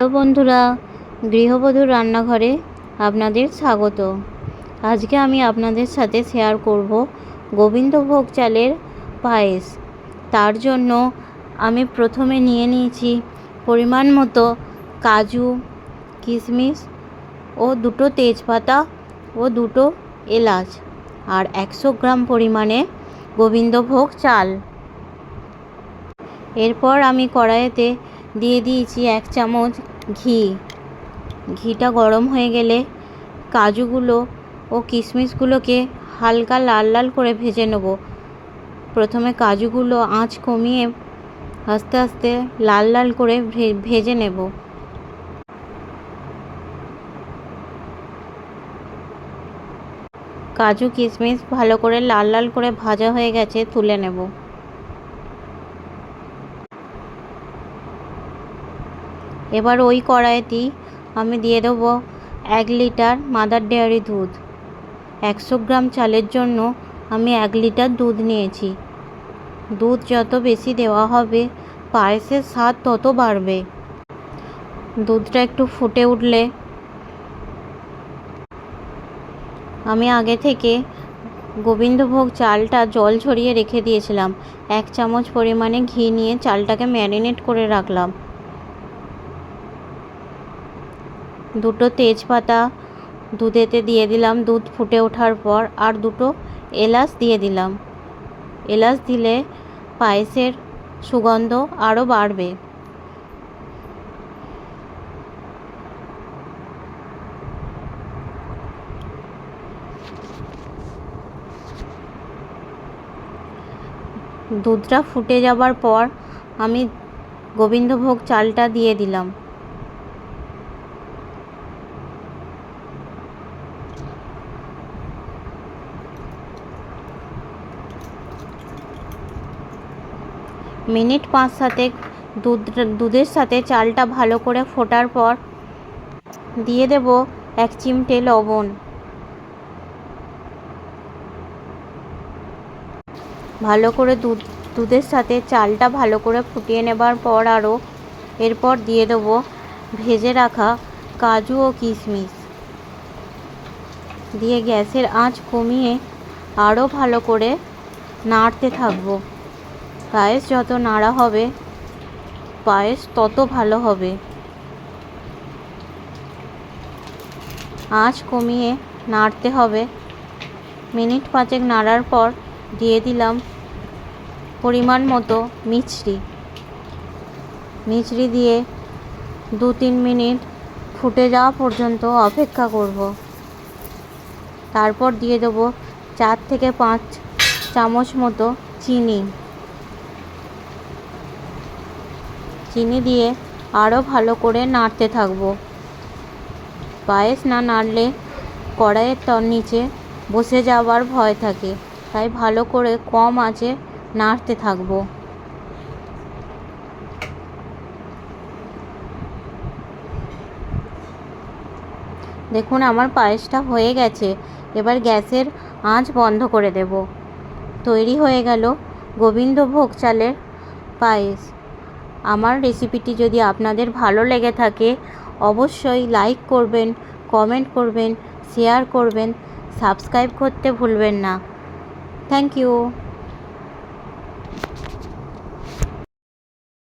তো বন্ধুরা, গৃহবধূর রান্নাঘরে আপনাদের স্বাগত। আজকে আমি আপনাদের সাথে শেয়ার করব গোবিন্দভোগ চালের পায়েস। তার জন্য আমি প্রথমে নিয়ে নিয়েছি পরিমাণ মতো কাজু, কিশমিশ ও দুটো তেজপাতা ও দুটো এলাচ আর 100 গ্রাম পরিমাণে গোবিন্দভোগ চাল। এরপর আমি কড়াইতে দিয়ে দিয়েছি 1 চামচ ঘি। ঘিটা গরম হয়ে গেলে কাজুগুলো ও কিশমিশগুলোকে হালকা লাল লাল করে ভেজে নেব। প্রথমে কাজুগুলো আঁচ কমিয়ে আস্তে আস্তে লাল লাল করে ভেজে নেব। কাজু কিশমিশ ভালো করে লাল লাল করে ভাজা হয়ে গেছে, তুলে নেব। এবার ওই কড়াইতেই আমি দিয়ে দেবো 1 লিটার মাদার ডেয়ারি দুধ। 100 গ্রাম চালের জন্য আমি 1 লিটার দুধ নিয়েছি। দুধ যত বেশি দেওয়া হবে পায়েসের স্বাদ তত বাড়বে। দুধটা একটু ফুটে উঠলে আমি আগে থেকে গোবিন্দভোগ চালটা জল ঝরিয়ে রেখে দিয়েছিলাম। 1 চামচ পরিমাণে ঘি নিয়ে চালটাকে ম্যারিনেট করে রাখলাম। দুটো তেজপাতা দুধেতে দিয়ে দিলাম দুধ ফুটে ওঠার পর, আর দুটো এলাচ দিয়ে দিলাম। এলাচ দিলে পায়েসের সুগন্ধ আরও বাড়বে। দুধটা ফুটে যাবার পর আমি গোবিন্দভোগ চালটা দিয়ে দিলাম। মিনিট 5-7 দুধের সাথে চালটা ভালো করে ফোটার পর দিয়ে দেব 1 চিমটে লবণ। ভালো করে দুধের সাথে চালটা ভালো করে ফুটিয়ে নেবার পর এরপর দিয়ে দেব ভেজে রাখা কাজু ও কিশমিশ। দিয়ে গ্যাসের আঁচ কমিয়ে আরও ভালো করে নাড়তে থাকবো। পায়েস যত নাড়া হবে পায়েস তত ভালো হবে। আঁচ কমিয়ে নাড়তে হবে। মিনিট 5 নাড়ার পর দিয়ে দিলাম পরিমাণ মতো মিছরি দিয়ে 2-3 মিনিট ফুটে যাওয়া পর্যন্ত অপেক্ষা করব। তারপর দিয়ে দেবো 4 থেকে 5 চামচ মতো চিনি দিয়ে আরও ভালো করে নাড়তে থাকবো। পায়েস না নাড়লে কড়াইয়ের নিচে বসে যাওয়ার ভয় থাকে, তাই ভালো করে কম আঁচে নাড়তে থাকবো। দেখুন আমার পায়েসটা হয়ে গেছে। এবার গ্যাসের আঁচ বন্ধ করে দেব। তৈরি হয়ে গেল গোবিন্দভোগ চালের পায়েস। আমার রেসিপিটি যদি আপনাদের ভালো লেগে থাকে অবশ্যই লাইক করবেন, কমেন্ট করবেন, শেয়ার করবেন, সাবস্ক্রাইব করতে ভুলবেন না। Thank you.